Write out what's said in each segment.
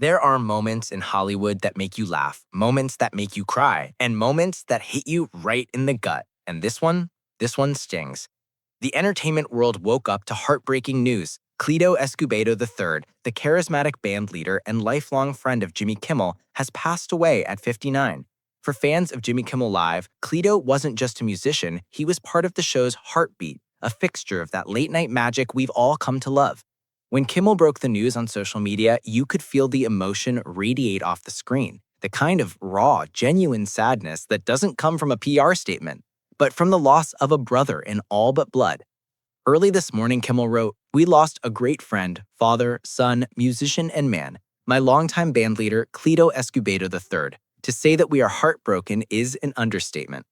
There are moments in Hollywood that make you laugh, moments that make you cry, and moments that hit you right in the gut. And this one stings. The entertainment world woke up to heartbreaking news. Cleto Escobedo III, the charismatic band leader and lifelong friend of Jimmy Kimmel, has passed away at 59. For fans of Jimmy Kimmel Live, Cleto wasn't just a musician, he was part of the show's heartbeat, a fixture of that late-night magic we've all come to love. When Kimmel broke the news on social media, you could feel the emotion radiate off the screen, the kind of raw, genuine sadness that doesn't come from a PR statement, but from the loss of a brother in all but blood. Early this morning, Kimmel wrote, "We lost a great friend, father, son, musician, and man, my longtime bandleader, Cleto Escobedo III. To say that we are heartbroken is an understatement."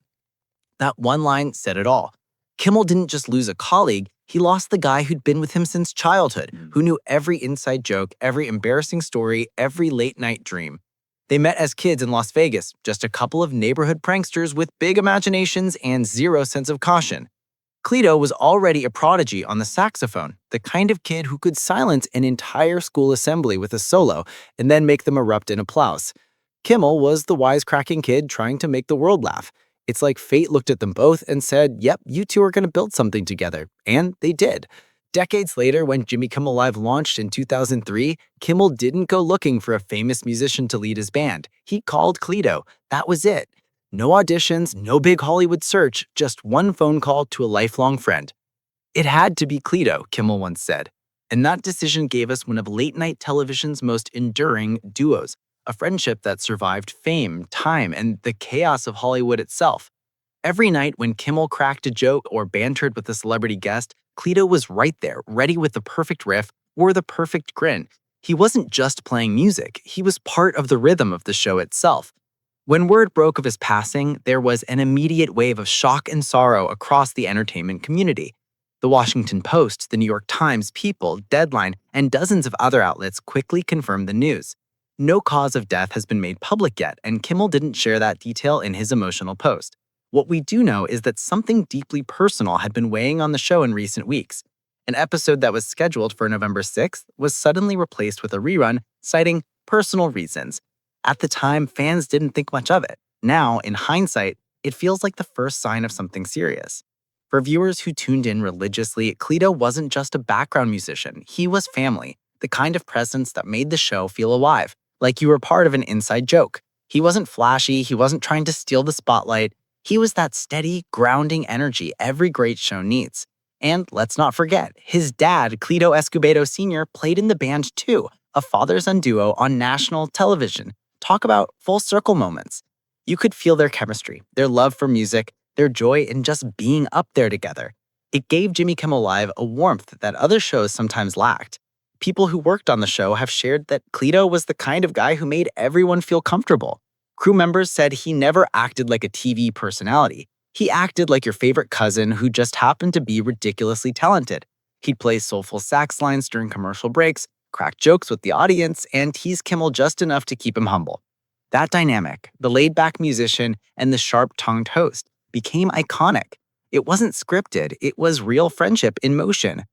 That one line said it all. Kimmel didn't just lose a colleague, he lost the guy who'd been with him since childhood, who knew every inside joke, every embarrassing story, every late-night dream. They met as kids in Las Vegas, just a couple of neighborhood pranksters with big imaginations and zero sense of caution. Cleto was already a prodigy on the saxophone, the kind of kid who could silence an entire school assembly with a solo and then make them erupt in applause. Kimmel was the wisecracking kid trying to make the world laugh. It's like fate looked at them both and said, yep, you two are going to build something together. And they did. Decades later, when Jimmy Kimmel Live launched in 2003, Kimmel didn't go looking for a famous musician to lead his band. He called Cleto. That was it. No auditions, no big Hollywood search, just one phone call to a lifelong friend. It had to be Cleto, Kimmel once said. And that decision gave us one of late-night television's most enduring duos, a friendship that survived fame, time, and the chaos of Hollywood itself. Every night when Kimmel cracked a joke or bantered with a celebrity guest, Cleto was right there, ready with the perfect riff or the perfect grin. He wasn't just playing music, he was part of the rhythm of the show itself. When word broke of his passing, there was an immediate wave of shock and sorrow across the entertainment community. The Washington Post, the New York Times, People, Deadline, and dozens of other outlets quickly confirmed the news. No cause of death has been made public yet, and Kimmel didn't share that detail in his emotional post. What we do know is that something deeply personal had been weighing on the show in recent weeks. An episode that was scheduled for November 6th was suddenly replaced with a rerun, citing personal reasons. At the time, fans didn't think much of it. Now, in hindsight, it feels like the first sign of something serious. For viewers who tuned in religiously, Cleto wasn't just a background musician, he was family, the kind of presence that made the show feel alive, like you were part of an inside joke. He wasn't flashy, he wasn't trying to steal the spotlight. He was that steady, grounding energy every great show needs. And let's not forget, his dad, Cleto Escobedo Sr., played in the band too, a father-son duo on national television. Talk about full circle moments. You could feel their chemistry, their love for music, their joy in just being up there together. It gave Jimmy Kimmel Live a warmth that other shows sometimes lacked. People who worked on the show have shared that Cleto was the kind of guy who made everyone feel comfortable. Crew members said he never acted like a TV personality. He acted like your favorite cousin who just happened to be ridiculously talented. He'd play soulful sax lines during commercial breaks, crack jokes with the audience, and tease Kimmel just enough to keep him humble. That dynamic, the laid-back musician and the sharp-tongued host, became iconic. It wasn't scripted, it was real friendship in motion.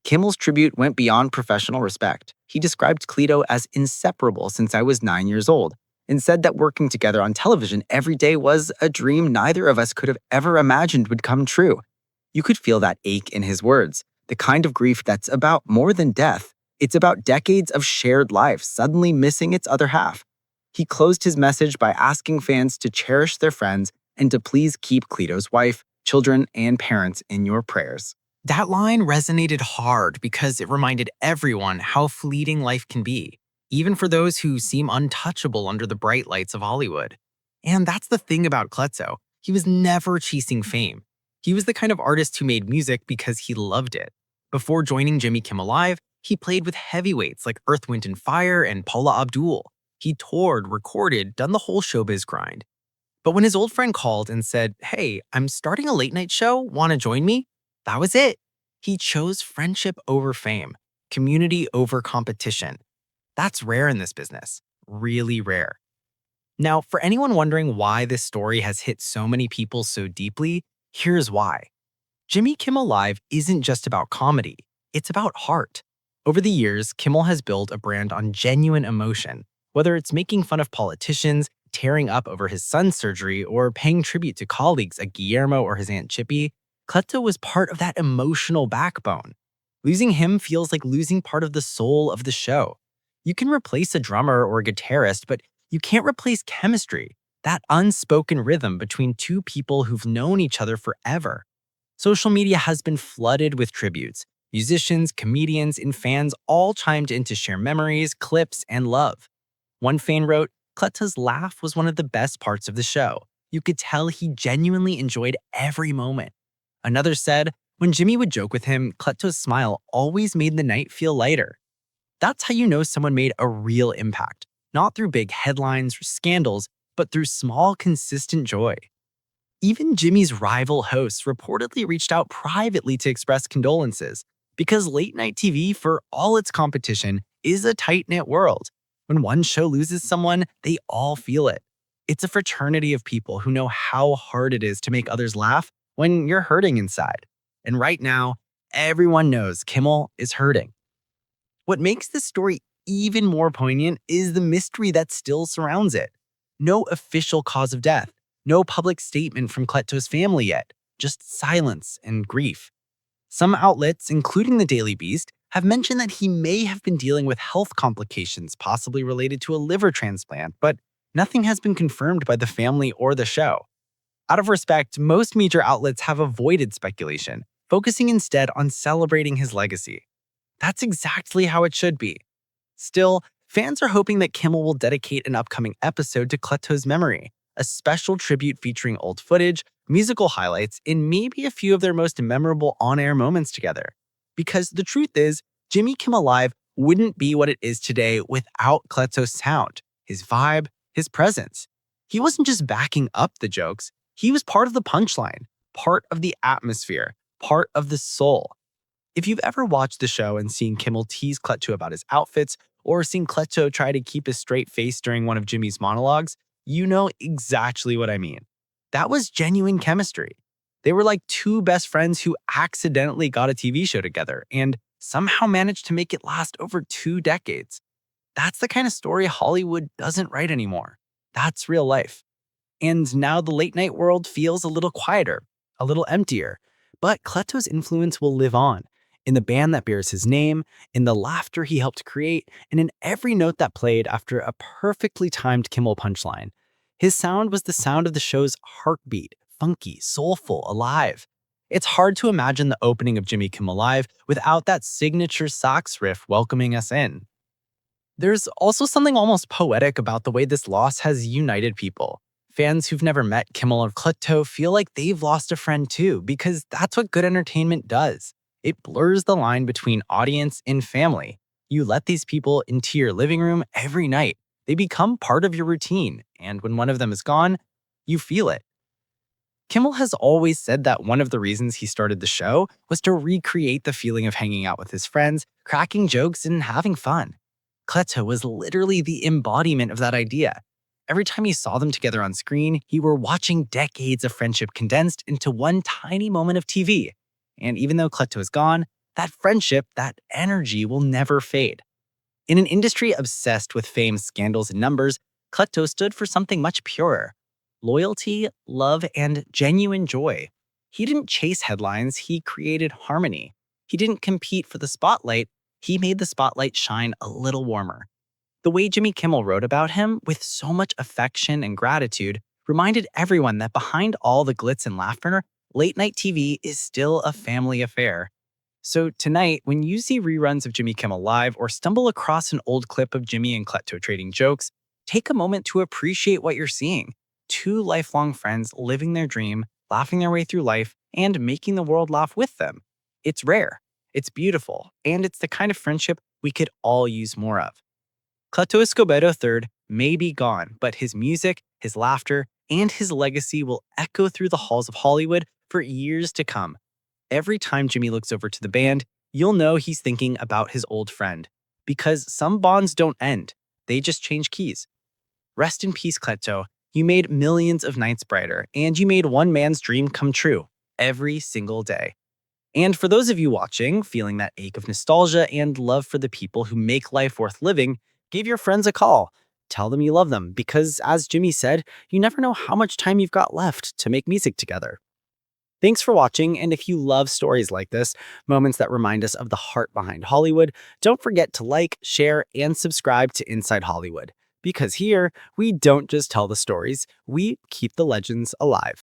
Kimmel's tribute went beyond professional respect. He described Cleto as inseparable since I was 9 years old, and said that working together on television every day was a dream neither of us could have ever imagined would come true. You could feel that ache in his words, the kind of grief that's about more than death. It's about decades of shared life suddenly missing its other half. He closed his message by asking fans to cherish their friends and to please keep Cleto's wife, children, and parents in your prayers. That line resonated hard because it reminded everyone how fleeting life can be, even for those who seem untouchable under the bright lights of Hollywood. And that's the thing about Cleto. He was never chasing fame. He was the kind of artist who made music because he loved it. Before joining Jimmy Kimmel Live, he played with heavyweights like Earth, Wind & Fire and Paula Abdul. He toured, recorded, done the whole showbiz grind. But when his old friend called and said, "Hey, I'm starting a late-night show, want to join me?" That was it. He chose friendship over fame, community over competition. That's rare in this business, really rare. Now, for anyone wondering why this story has hit so many people so deeply, here's why. Jimmy Kimmel Live isn't just about comedy, it's about heart. Over the years, Kimmel has built a brand on genuine emotion, whether it's making fun of politicians, tearing up over his son's surgery, or paying tribute to colleagues like Guillermo or his Aunt Chippy. Cleto was part of that emotional backbone. Losing him feels like losing part of the soul of the show. You can replace a drummer or a guitarist, but you can't replace chemistry, that unspoken rhythm between two people who've known each other forever. Social media has been flooded with tributes. Musicians, comedians, and fans all chimed in to share memories, clips, and love. One fan wrote, "Cleto's laugh was one of the best parts of the show. You could tell he genuinely enjoyed every moment." Another said, "When Jimmy would joke with him, Cleto's smile always made the night feel lighter." That's how you know someone made a real impact, not through big headlines or scandals, but through small, consistent joy. Even Jimmy's rival hosts reportedly reached out privately to express condolences, because late night TV, for all its competition, is a tight-knit world. When one show loses someone, they all feel it. It's a fraternity of people who know how hard it is to make others laugh when you're hurting inside. And right now, everyone knows Kimmel is hurting. What makes this story even more poignant is the mystery that still surrounds it. No official cause of death, no public statement from Cleto's family yet, just silence and grief. Some outlets, including the Daily Beast, have mentioned that he may have been dealing with health complications, possibly related to a liver transplant, but nothing has been confirmed by the family or the show. Out of respect, most major outlets have avoided speculation, focusing instead on celebrating his legacy. That's exactly how it should be. Still, fans are hoping that Kimmel will dedicate an upcoming episode to Cleto's memory, a special tribute featuring old footage, musical highlights, and maybe a few of their most memorable on-air moments together. Because the truth is, Jimmy Kimmel Live wouldn't be what it is today without Cleto's sound, his vibe, his presence. He wasn't just backing up the jokes, he was part of the punchline, part of the atmosphere, part of the soul. If you've ever watched the show and seen Kimmel tease Cleto about his outfits, or seen Cleto try to keep a straight face during one of Jimmy's monologues, you know exactly what I mean. That was genuine chemistry. They were like two best friends who accidentally got a TV show together and somehow managed to make it last over 2 decades. That's the kind of story Hollywood doesn't write anymore. That's real life. And now the late night world feels a little quieter, a little emptier, but Cleto's influence will live on in the band that bears his name, in the laughter he helped create, and in every note that played after a perfectly timed Kimmel punchline. His sound was the sound of the show's heartbeat, funky, soulful, alive. It's hard to imagine the opening of Jimmy Kimmel Live without that signature sax riff welcoming us in. There's also something almost poetic about the way this loss has united people. Fans who've never met Kimmel or Cleto feel like they've lost a friend too, because that's what good entertainment does. It blurs the line between audience and family. You let these people into your living room every night. They become part of your routine, and when one of them is gone, you feel it. Kimmel has always said that one of the reasons he started the show was to recreate the feeling of hanging out with his friends, cracking jokes, and having fun. Cleto was literally the embodiment of that idea. Every time you saw them together on screen, you were watching decades of friendship condensed into one tiny moment of TV. And even though Cleto is gone, that friendship, that energy will never fade. In an industry obsessed with fame, scandals, and numbers, Cleto stood for something much purer: loyalty, love, and genuine joy. He didn't chase headlines, he created harmony. He didn't compete for the spotlight, he made the spotlight shine a little warmer. The way Jimmy Kimmel wrote about him, with so much affection and gratitude, reminded everyone that behind all the glitz and laughter, late night TV is still a family affair. So tonight, when you see reruns of Jimmy Kimmel Live or stumble across an old clip of Jimmy and Cleto trading jokes, take a moment to appreciate what you're seeing. Two lifelong friends living their dream, laughing their way through life, and making the world laugh with them. It's rare, it's beautiful, and it's the kind of friendship we could all use more of. Cleto Escobedo III may be gone, but his music, his laughter, and his legacy will echo through the halls of Hollywood for years to come. Every time Jimmy looks over to the band, you'll know he's thinking about his old friend. Because some bonds don't end, they just change keys. Rest in peace, Cleto. You made millions of nights brighter, and you made one man's dream come true every single day. And for those of you watching, feeling that ache of nostalgia and love for the people who make life worth living, give your friends a call. Tell them you love them because, as Jimmy said, you never know how much time you've got left to make music together. Thanks for watching, and if you love stories like this, moments that remind us of the heart behind Hollywood, don't forget to like, share, and subscribe to Inside Hollywood. Because here, we don't just tell the stories, we keep the legends alive.